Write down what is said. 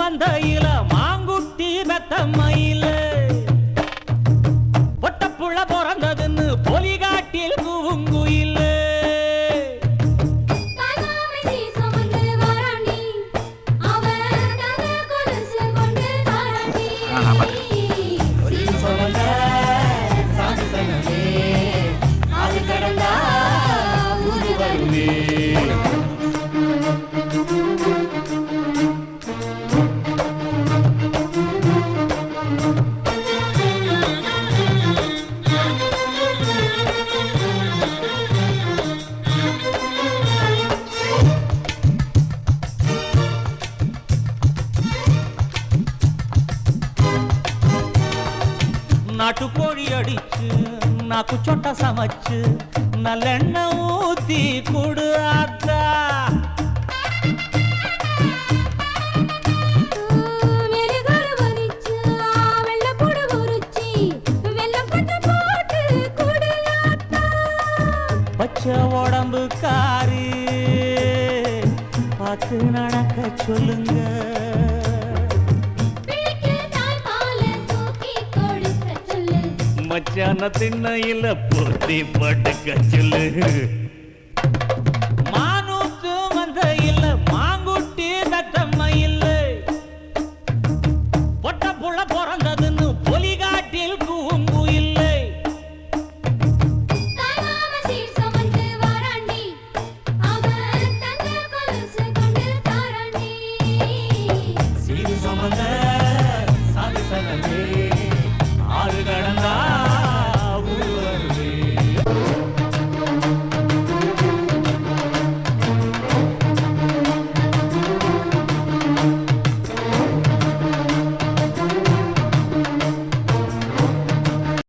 மந்தையில மாங்குட்டி பெத்தம்மையில பொட்டப்புள்ள பிறந்ததுன்னு பொலிகாட்டில் கூங்குயில நாட்டுக்கோழி அடிச்சு நாக்கு சொட்ட சமைச்சு நல்லெண்ணெய் ஊத்தி குடு ஆத்தா பச்சை உடம்பு காரி பார்த்து நடக்க சொல்லுங்க மச்சான திண்ணையில போட்டி படுக்க சொல்லு